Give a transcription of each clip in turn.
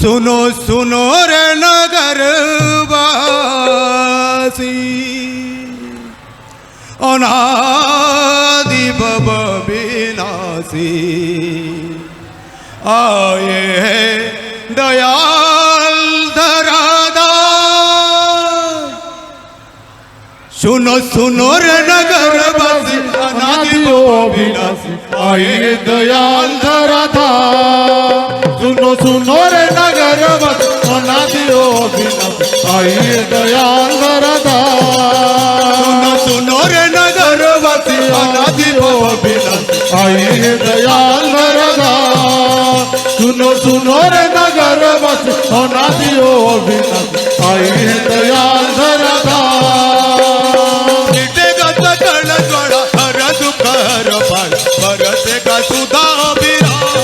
सुनो सुनो रे नगरवासी अनादि भव विनाशी आए है दयाल धराधार। सुनो सुनो रे नगरवासी अनादि भव विनाशी आए दयाल धराधार। सुनो सुनो रे नगरवासी अनादि अविनाशी आए दयाल धराधार। सुनो रे नगरवासी अनादि भव विनाशी आए दयाल धराधार। सुनो सुनो रे नगरवासी अनादि अविनाशी आए दयाल धराधार। मिटेगा सकल ज्वाला हर दुख हर पार बरसेगा सुधा अभिराम।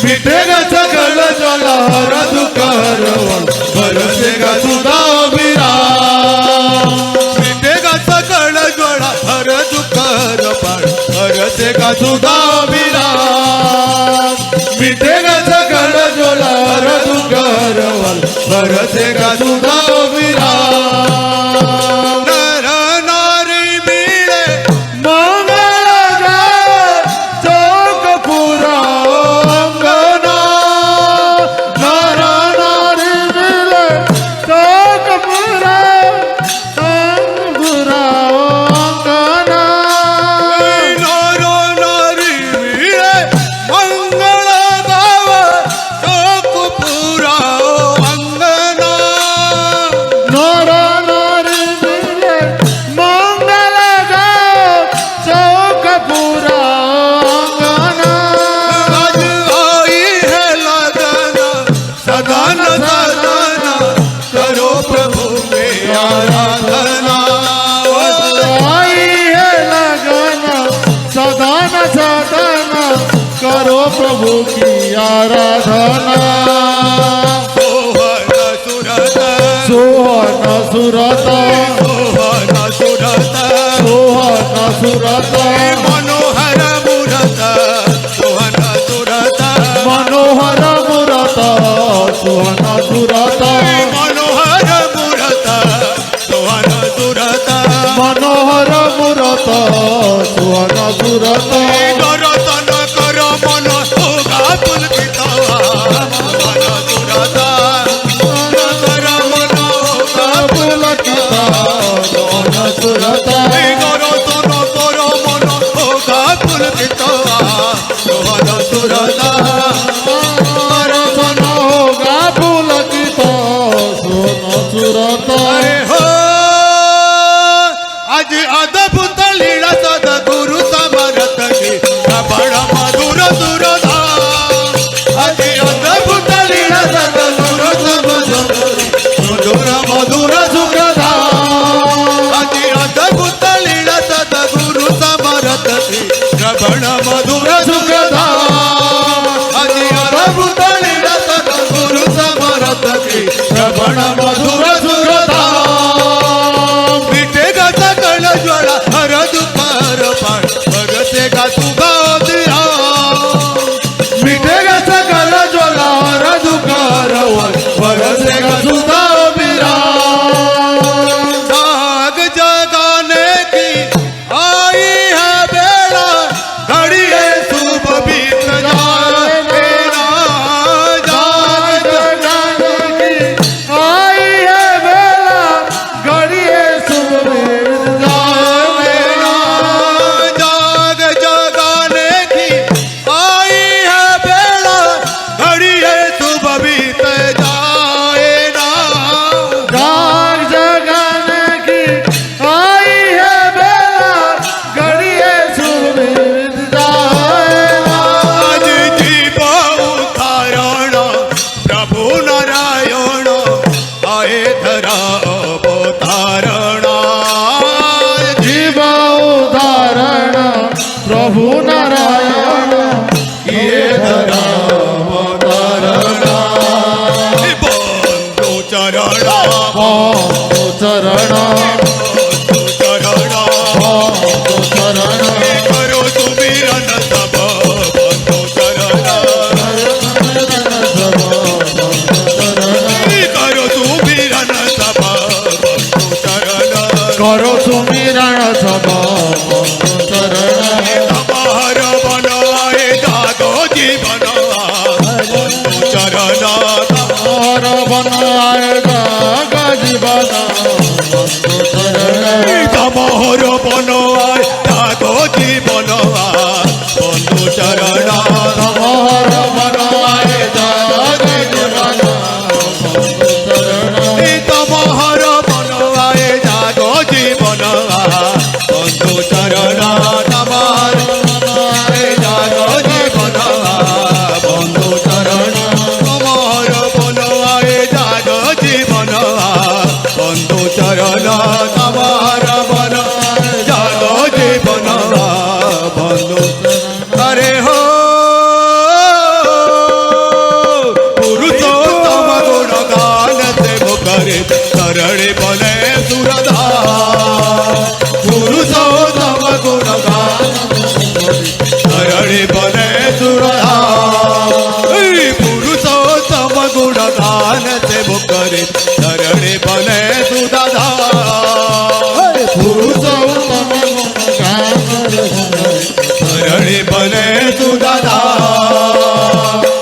मिटेगा सकल ज्वाला हर दुख हर बरसेगा सुधा अभिराम। मिटेगा सकल ज्वाला हर दुख हर पार बरसेगा सुधा अभिराम। मिटेगा सकल ज्वाला हर दुख हर बरसेगा सुधा अभिराम। नर नारी मिले मंगल गाए चौक पूरा अंगना। नर नारी मिले चौक पूरा अंगना। नरो नारी मिले मंगल गाव चौक पूरा अंगना। नर नारी मिले मंगल गाए चौक पूरा अंगना। आज आई है लगन सदन सदन करो प्रभु में आराधना। आई है लगन सदन सदन करो प्रभु की आराधना। सोहन सुरत सोहन सुरत सोहन सुरत सोहन सुरत मनोहर मूरत सोहन सुरत मनोहर मुरत सोहन सुरत मनोहर मूरत सोहन सुरत मनोहर मुरत सोहन सुरत। दर्शन कर मन होगा पुलकित मन सुरत कर मन होगा पुलकित सोहन सुरत। दर्शन कर मन होगा पुलकित सोहन सुरत। दर्शन होगा पुलकित सोहन सुरत। अरे हो आज अद्भुत लीला सद्गुरु समरथ की बड़ मधुर सुरधा। आज अद्भुत लीला सद्गुरु मधुर मधुर सुखदा। आज अद्भुत लीला सद्गुरु समरथ की बड़ मधुर सुखदा। आज अद्भुत लीला सद्गुरु समरथ की बड़ मधुर सुखदा। मिटेगा सकल ज्वाला हर दुख हर पार बरसेगा सुधा अभिराम। मिटेगा सकल ज्वाला हर दुख हर बरसेगा सुधा अभिराम। जाग जगाने की आई है बेला घड़ी है शुभ बन आएगा जीवन तमोहर बन जागो जीवन बंधु चरण तमोहर बन आएगा जीवन तमोहर बन जागो जीवन बंधु चरण तमोहर जागो जीवन बंधु चरण तमोहर बन जागो जीवन बंधु चरण तमोहर बन जागो जीवन बंधु अरे हो पुरुषोत्तम गुण गान से मुखरे शरण बने सुरधा पुरुषोत्तम गुण गान शरण बने सुरधा पुरुषोत्तम गुण गान से मुखरे शरण बने सुरधा पुरुषोत्तम शरण बने सुरधा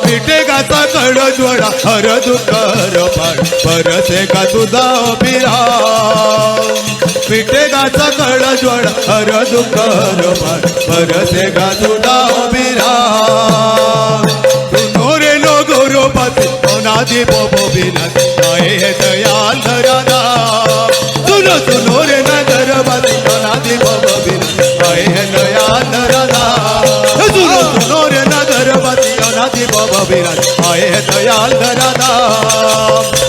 मिटेगा सकळ ज्वाळा हर दुःख हर पार परसेगा तुझा अभिराम मिटेगा सकळ ज्वाळा हर दुःख हर पार परसेगा तुझा अभिराम तुनो रे लो गोरोपती अनादि बबो विनाश आए है दयाल धराधा सुनो रे नगरपति अनादि बबो विनाश आए है दयाल धराधा सुनो रे नगरपति अनादि बबो विनाश आए है दयाल धराधा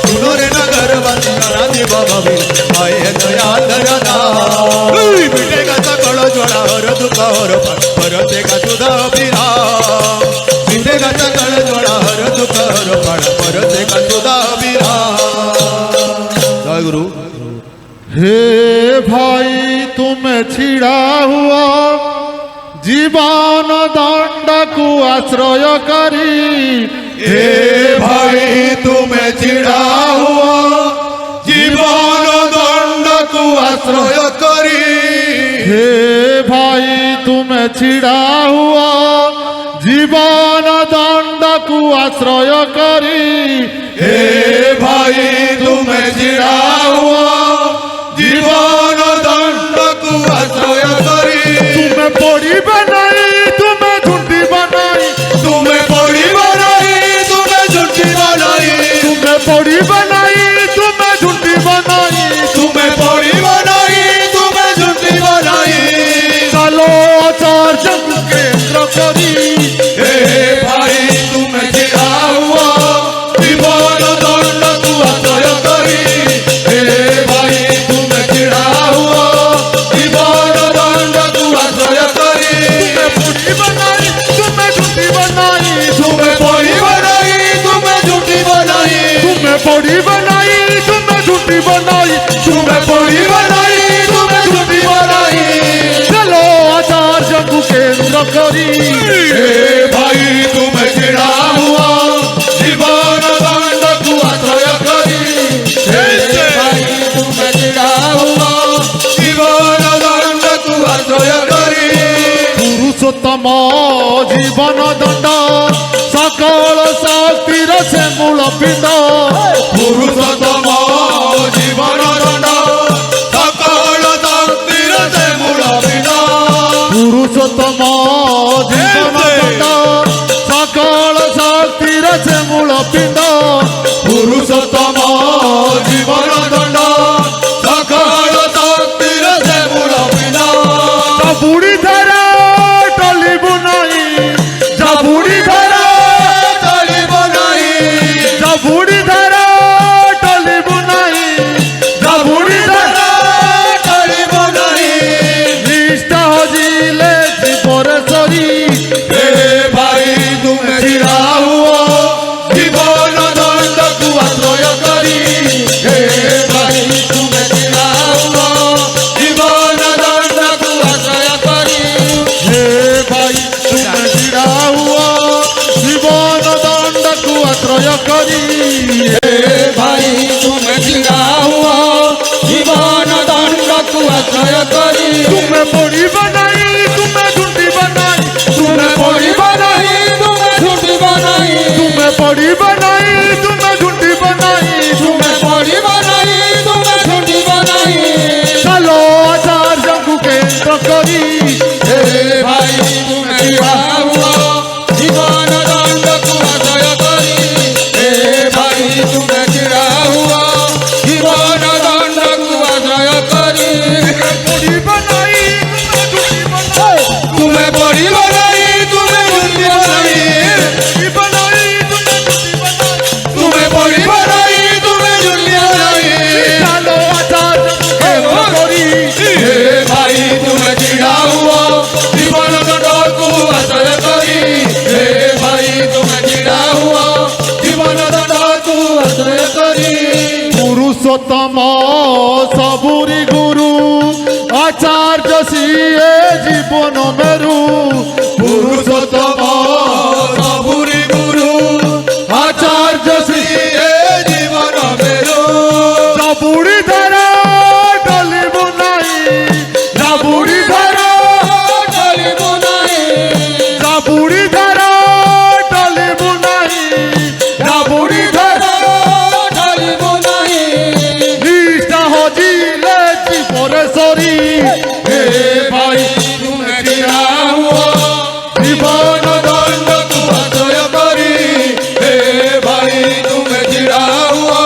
सुनो रे नगरपति अनादि बबो विनाश आए है दयाल धराधा मिटेगा सकळ ज्वाळा हर दुःख हर पार परसेगा तुझा अभिराम मिटेगा सकळ ज्वाळा हर दुःख हर पार परसेगा तुझा अभिराम जय गुरु हे भाई तुम छिड़ा हुआ जीवन दंड को आश्रय करी हे भाई तुम्हें चिड़ा हुआ जीवन दंड को आश्रय करी हे भाई तुम छिड़ा हुआ जीवन दंड को आश्रय करी हे भाई तुम्हें चिड़ा हुआ जीवन दंड को आश्रय करी तुम्हें पड़ी बनाई तुम्हें झुंडी बनाई तुम्हें पड़ी बनाई तुम्हें झूठी बनाई तुम्हें पड़ी बनाई तुम्हें झुंडी बनाई तुम्हें पड़ी बनाई तुम्हें झूठी बनाई चलो आचार्य केंद्र करी हे भाई तुम्हें चिड़ा हुआ जीवन दंड को आश्रय करी हे भाई तुम्हें चिड़ा हुआ जीवन दंड को आश्रय करी पूरी बनाई तुम्हें झूठी बनाई तुम्हें पड़ी बनाई तुम्हें झूठी बनाई तुम्हें पड़ी बनाई तुम्हें झूठी बनाई तुम्हें पड़ी बनाई तुम्हें झूठी बनाई चलो आचार्य को केंद्र करी हे भाई तुम्हें चिड़ा हुआ जीवन दंड को आश्रय करी हे भाई तुम्हें चिड़ा हुआ जीवन दंड को आश्रय करी पुरुषोत्तम जीवन दंड सकल शक्तिर से मूल पिंड पुरुषोत्तम जीवन दंड सकल शक्तिर से मूल पिंड पुरुषोत्तम जीवन दंड सकल शक्तिर से मूल पिंड पुरुषोत्तम जीवन दंड सकल शक्तिर से मूल पिंड बुढ़ी धरा टली बुनाई बुढ़ी धरा तली बनाई बुढ़ी धरा टली बुनाई बुढ़ी धरा तली बनाई निष्ठा हजिले जीवरे सरी हे भाई तुम्हें चिड़ा हुआ जीवन दंड को आश्रय करी हे भाई तुम्हें चिड़ा हुआ जीवन दंड को आश्रय करी हे भाई तुम छिड़ा हुआ जीवन दंड को आश्रय करी हे भाई तुम्हें चिड़ा हुआ जीवन दंड को आश्रय करी तुम्हें पड़ी बनाई तुम्हें झुंडी बनाई तुम्हें पड़ी बनाई तुम्हें झूठी बनाई तुम्हें पड़ी बनाई तुम्हें झुंडी बनाई পুরুষোত্তম সবুরি গুরু আচার্য সিয়ে জীবন মেরু পুরুষোত্তম সবুরি গুরু আচার্য সিয়ে জীবন মেরু সবুরি ধারা টলিব নাই সবুরি ধারা চলিব নাই সবুরি ধারা টলিব নাই সবুরি ধারা চলিব নাই নিষ্ঠা হজিলে জীবরে সরি হে ভাই তুমি ছিড়া হুয়া জীবন দণ্ড তু আশ্রয় করি হে ভাই তুমি জিড়া হুয়া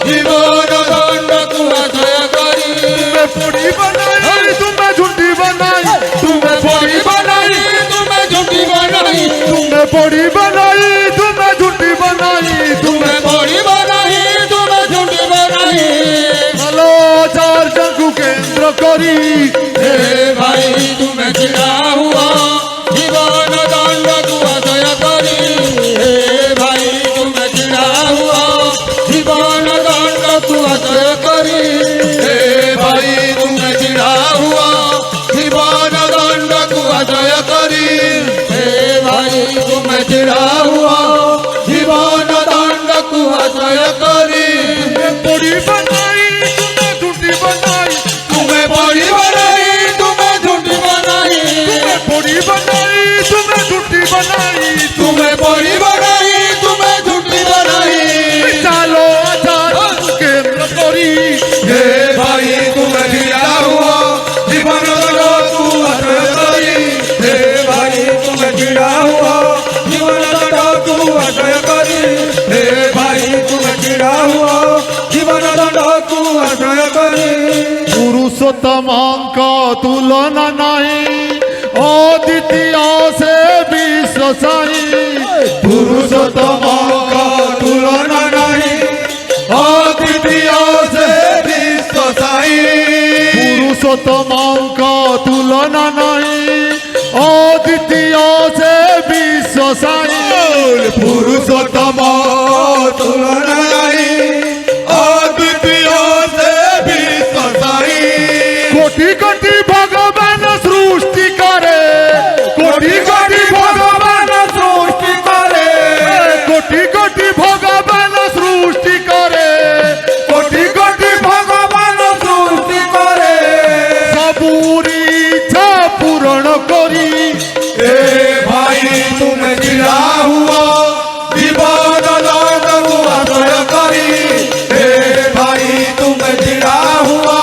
জীবন দণ্ড তু আশ্রয় করি তুমে পড়িব নাই তুমে ঝুঁটিব নাই তুমে পড়িব নাই তুমি ঝুঁটিব নাই তুমে পড়িব নাই তুমে ঝুঁটিব নাই তুমে পড়িব নাই তুমি ঝুঁটিব নাই ভালো চার্যকু কেন্দ্র করি হে ভাই তুমি ছিড়া হুয়া জীবন দণ্ড তু আশ্রয় করি হে ভাই তুমি ছিড়া হুয়া জীবন দণ্ড তু আশ্রয় করি হে ভাই তুমি জিড়া হুয়া জীবন দণ্ড তু আশ্রয় করি হে ভাই তুমি ছিড়া হুয়া জীবন দণ্ড তু আশ্রয় করি পড়িব নাই তুমে ঝুঁটিব নাই তুমি পড়িব নাই তুমি ঝুঁটিব নাই তুমে পড়িব নাই তুমে ঝুঁটিব নাই তুমি পড়িব নাই তুমি ঝুঁটিব নাই চালো আচার্যকু কেন্দ্র করি হে ভাই তুমি জিড়া হুয়া জীবন দণ্ড তু আশ্রয় করি হে ভাই তুমি জিড়া হুয়া জীবন দণ্ড তু আশ্রয় করি হে ভাই তুমি জিড়া হুয়া জীবন দণ্ড তু আশ্রয় করি পুরুষোত্তমাঙ্ক তুলনা নাই অদ্বিতীয় সে বিশ্ব সাই পুরুষোত্তম তুলনা নাই অদ্বিতীয় সে বিশ্ব সাই পুরুষোত্তমাঙ্ক তুলনা নাই অদ্বিতীয় সে বিশ্ব সাই পুরুষোত্তম তুলনা নাই অদ্বিতীয় সে বিশ্ব সাই কোটি কোটি ভগবান সৃষ্টি করে কোটি কোটি ভগবান সৃষ্টি করে কোটি কোটি ভগবান সৃষ্টি করে কোটি কোটি ভগবান সৃষ্টি করে সবুরি ইচ্ছা পূরণ করি হে ভাই তুমি জিড়া হুয়া জীবন দণ্ড তু আশ্রয় করি হে ভাই তুমি জিড়া হুয়া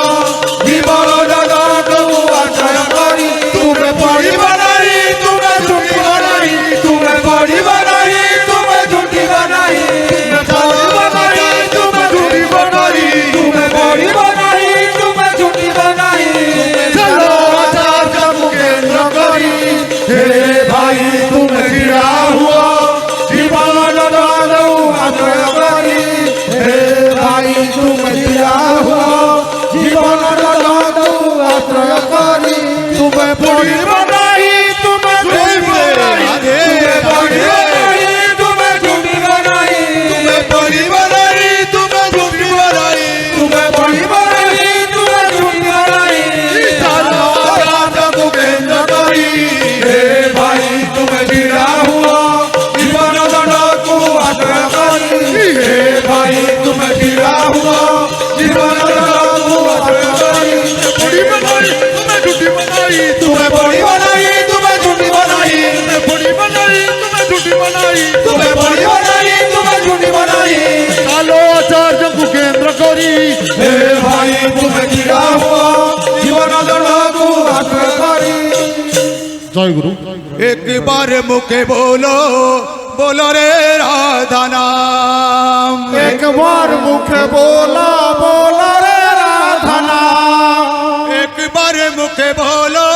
জীবন দণ্ড তু আশ্রয় করি তুমি পড়িব নাই তুমি ঝুঁটিব নাই তুমি পড়িব নাই তুমি ঝুঁটিব নাই পড়িব নাই তুমি ঝুঁটিব নাই তুমি পড়িব নাই তুমি ঝুঁটিব নাই চলো আচার্যকু কেন্দ্র করি হে ভাই তুমি জিড়া হুয়া জীবন দণ্ড আশ্রয় করি হে ভাই তুমি জিড়া হুয়া জীবন দণ্ড আশ্রয় করি তুমি পড়িব নাই তুমি ঝুঁটিব নাই তুমি পড়িব নাই তুমি ঝুঁটিব নাই তুমি পড়িব নাই তুমি ঝুঁটিব নাই তুমি পড়িব নাই তুমি ঝুঁটিব নাই চলো আচার্যকু কেন্দ্র করি হে ভাই তুমি জিড়া হুয়া জীবন দণ্ডকু আশ্রয় করি হে ভাই তুমি জিড়া হুয়া জীবন দণ্ডকু আশ্রয় করি পড়িব নাই তুমে ঝুঁটিব নাই তুমি পড়িব নাই তুমি ঝুঁটিব নাই পড়িব নাই তুমে ঝুঁটিব নাই তুমি পড়িব নাই তুমি ঝুঁটিব নাই কালো আচার্যকু কেন্দ্র করি হে ভাই তুমি জিড়া হুয়া জীবন দণ্ডকু আশ্রয় করি জয় গুরু एक बार मुखे बोलो बोलो रे राधा नाम एक बार मुखे बोला बोला रे राधा नाम एक बार मुखे बोलो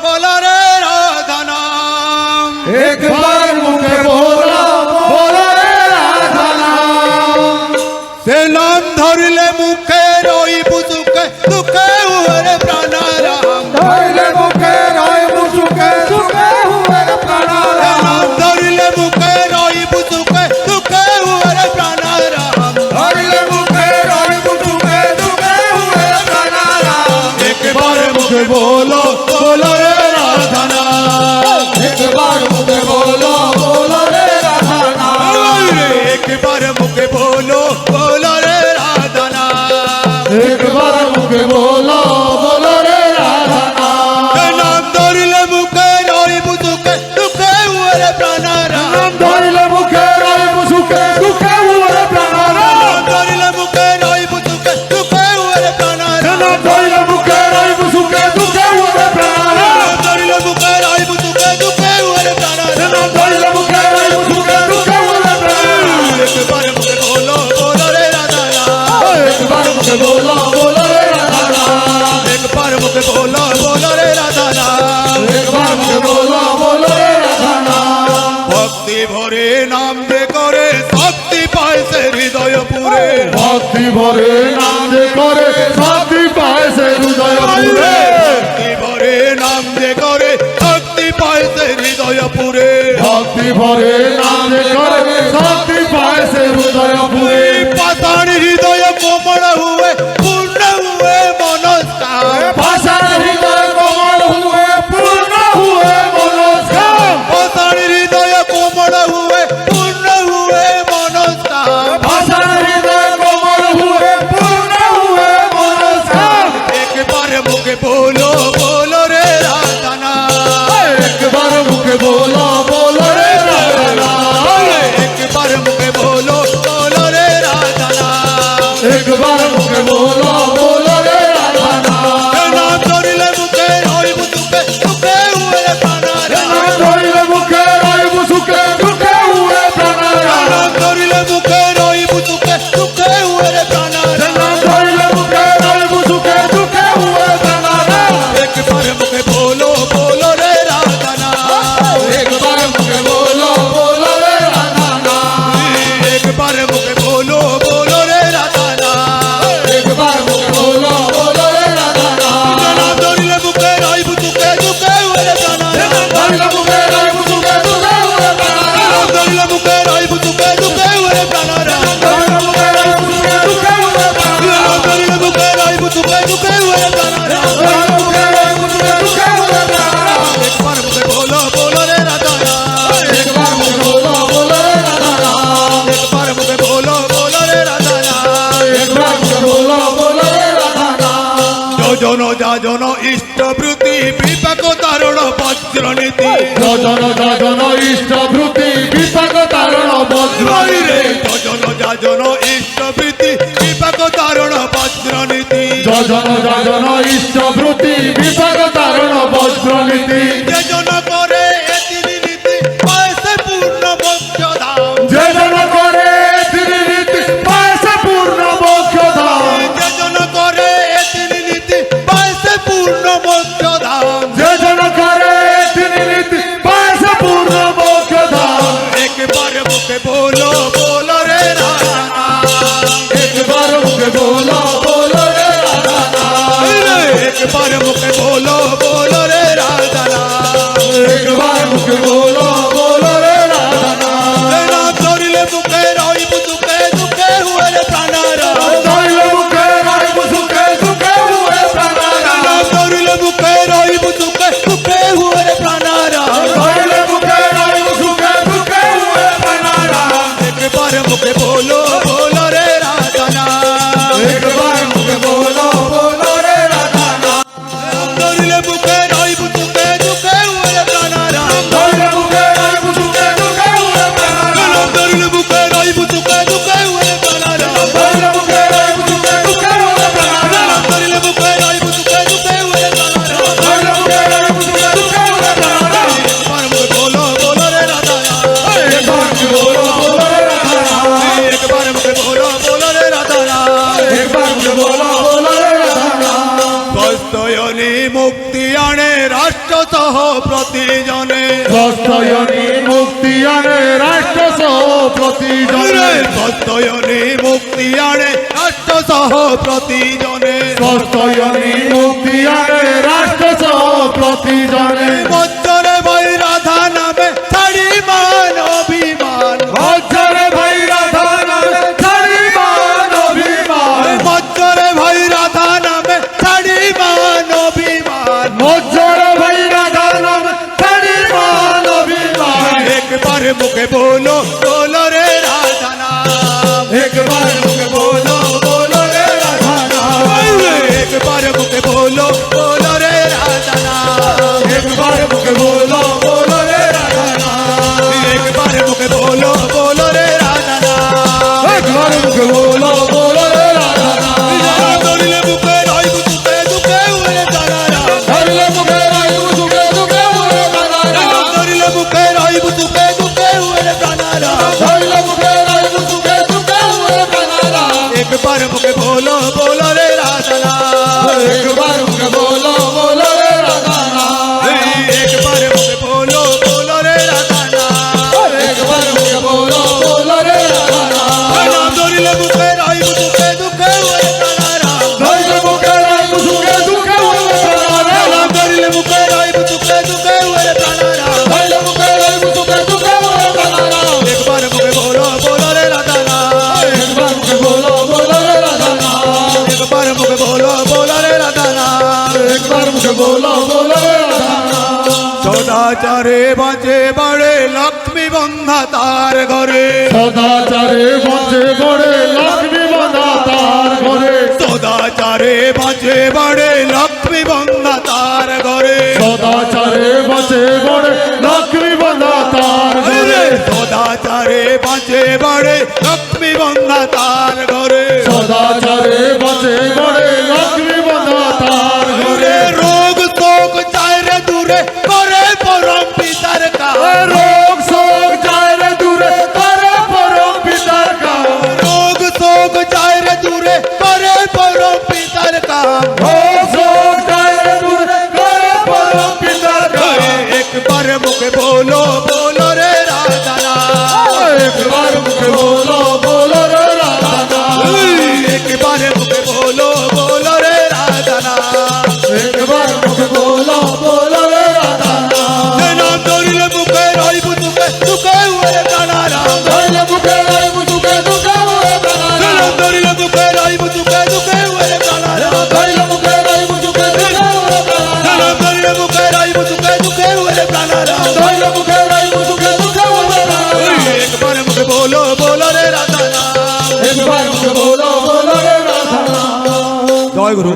बोलो रे राधा नाम एक बार मुखे बोला बोला रे राधा नाम से नाम धरले मुखे रोई बुझुके दुखे हुए प्राणाराम धरले मुखे रोई बुझुके दुखे हुए प्राणाराम नाम धरले मुखे रोई बुझुके दुखे हुए प्राणाराम धरले मुखे रोई बुझुके ভক্তি ভরে নাম যে করে শান্তি পায় সে হৃদয় পুরে ভক্তি ভরে নাম যে করে শক্তি পায় সে হৃদয় পুরে ভক্তি ভরে নাম যে করে শান্তি পায় সে হৃদয় পুরে পাষাণ হৃদয় কোমল হুয়ে পূর্ণ হুয়ে মনস্কার ভাষা হৃদয় কোমল হুয়ে পূর্ণ হুয়ে মনস্কার পাষাণ হৃদয় কোমল হুয়ে পূর্ণ হুয়ে মনস্কার ভাষা হৃদয় কোমল হুয়ে পূর্ণ হুয়ে মনস্কার একবার মুখে বলো বলো রে রাধানা একবার মুখে বলো বলো রে রাধা একবার মুখে বলো বলো রে রাধানা একবার মুখে বলো বলো রে রাধা নাম ধরিলে মুখে হইব সুখে সুখে হুয়ে প্রাণারা নাম ধরিলে মুখে রইব সুখে দুঃখে হুয়ে প্রাণারা নাম ধরিলে মুখে রইব সুখে সুখে হুয়ে প্রাণারা নাম ধরিলে মুখে রইব সুখে দুঃখে হুয়ে প্রাণারা একবার মুখে বলো বলো রে রাধানা একবার মুখে বলো বলো রে রাধা একবার মুখে বলো বলো রে রাধানা একবার মুখে বলো বলো রে রাধা নাম ধরিলে মুখে রইব সুখে সুখে হুয়ে প্রাণারা ধরিলে মুখে রইব সুখে দুঃখে হুয়ে প্রাণারা নাম ধরিলে মুখে রইব সুখে সুখে হুয়ে প্রাণারা ধরিলে মুখে রইব সুখে দুঃখে হুয়ে প্রাণারা নাম ধরিলে মুখে রইব সুখে সুখে হুয়ে প্রাণারা ধরিলে মুখে রইব সুখে দুঃখে হুয়ে প্রাণারা একবার মুখে বলো বলো রে রাধানা একবার মুখে বলো বলো রে রাধা একবার মুখে বলো বলো রে রাধানা একবার মুখে বলো বলো রে রাধা যোজন যাজন ইষ্টবৃত্তি বিপাক তারণ বজ্রনীতি যোজন যোজন ইষ্টভূতি বিপাক তারণ বজ্র রে যোজন যাজন ইষ্টবৃত্তি বিপাক তারণ বজ্রনীতি যোজন যোজন ইষ্টভূতি বিপাক তারণ বজ্র নীতি যেজন করে এতিনি নীতি পায়সে পূর্ণ মোক্ষ ধাম যে জন করে তিনি নীতি পায়সে পূর্ণ মোক্ষ ধাম যেজন করে এতিনি নীতি পায়সে পূর্ণ মোক্ষ ধাম যে জন করে তিনি নীতি পায়সে পূর্ণ মোক্ষ ধাম একবার মুখে বলো বলো রে রাধানা একবার মুখে বলো বলো রে রাধা একবার মুখে বলো বলো রে রাধানা একবার মুখে বলো বলো রে রাধা নাম ধরিলে মুখে রইব সুখে সুখে হুয়ে রে প্রাণারা ধরিলে মুখে রইব সুখে দুঃখে হুয়ে প্রাণারা নাম ধরিলে মুখে রইব সুখে সুখে হুয়ে রে প্রাণারা ধরিলে মুখে রইব সুখে দুঃখে হুয়ে প্রাণারা একবার মুখে বলো বলো রে রাধানা একবার মুখে বলো বলো রে রাধা নাম ধরিলে মুখে রইব সুখে সুখে হুয়ে রে প্রাণারা ধরিলে মুখে রইব সুখে দুঃখে হুয়ে প্রাণারা নাম ধরিলে মুখে রইব সুখে সুখে হুয়ে রে প্রাণারা ধরিলে মুখে রইব সুখে দুঃখে হুয়ে প্রাণারা নাম ধরিলে মুখে রইব সুখে সুখে হুয়ে রে প্রাণারা ধরিলে মুখে রইব সুখে দুঃখে হুয়ে প্রাণারা একবার মুখে বলো বলো রে রাধানা একবার মুখে বলো বলো রে রাধা একবার মুখে বলো বলো রে রাধানা একবার মুখে বলো বলো রে রাধা কস্তয়নী মুক্তি আনে রাষ্ট্র সহ প্রতিজনে কষ্টয়নী মুক্তি আনে রাষ্ট্র সহ প্রতিজনে কস্তয়নী মুক্তি আনে রাষ্ট্র সহ প্রতিজনে কষ্টয়নী মুক্তি আনে রাষ্ট্র সহ প্রতিজনে বজ্রে ভাই রাধা নামে ছাড়ি মান অভিমান বজ্রে ভাই রাধা নামে ছাড়ি মান অভিমান বজ্রে ভাই রাধা নামে ছাড়ি মান অভিমান বজ্রে ভাই রাধা নামে ছাড়ি মান অভিমান একবার মুখে বলো বলো রে রাধা নাম একবার মুখে বলো বলো রে রাধা নাম একবার মুখে বলো বলো রে রাধা নাম একবার মুখে বলো बोलो बोलो रे राधा नाम। সদাচারে বাঁচে বাড়ে লক্ষ্মী বন্ধা তার ঘরে সদাচারে বঞ্চে গড়ে লক্ষ্মী বাঁধা তার ঘরে। সদাচারে বাঁচে বাড়ে লক্ষ্মী বন্ধা তার ঘরে সদাচারে বঞ্চে গড়ে লক্ষ্মী বাঁধা তার ঘরে। সদাচারে বাঁচে বাড়ে লক্ষ্মী বন্ধা তার ঘরে সদাচারে বঞ্চে গড়ে লক্ষ্মী বাঁধা তার ঘরে। রোগ শোক চাইরে দূরে করে পরম পিতার কাজ রোগ শোক যায় রে দূরে করে পরম পিতার কাম। রোগ শোক চাইরে দূরে করে পরম পিতার কাজ রোগ শোক যায় রে দূরে করে পরম পিতার কাম। একবার মুখে বলো বলো রে রাধা নাম। একবার মুখে বলো বলো রে রাধা নাম। একবার মুখে বলো বলো রে রাধা নাম। একবার মুখে বলো বলো রে রাধা নাম। যে নাম ধরিলে মুখে রইবু তুকে তুকে ওরে কানা রাম। ধইলে মুখে রইবু তুকে তুকে ওরে কানা যে রাম। নাম ধরিলে মুখে রইবু তুকে তুকে ওরে কানা রাম। ধইলে মুখে রইবু তুকে তুকে ওরে কানা যে রাম। নাম ধরিলে মুখে রইবু তুকে তুকে ওরে কানা রাম। ধইলে মুখে রইবু তুকে তুকে ওরে কানা রাম। একবার মুখে বলো বলো রে রাধা নাম। একবার মুখে বলো বলো রে রাধা নাম। জয় গুরু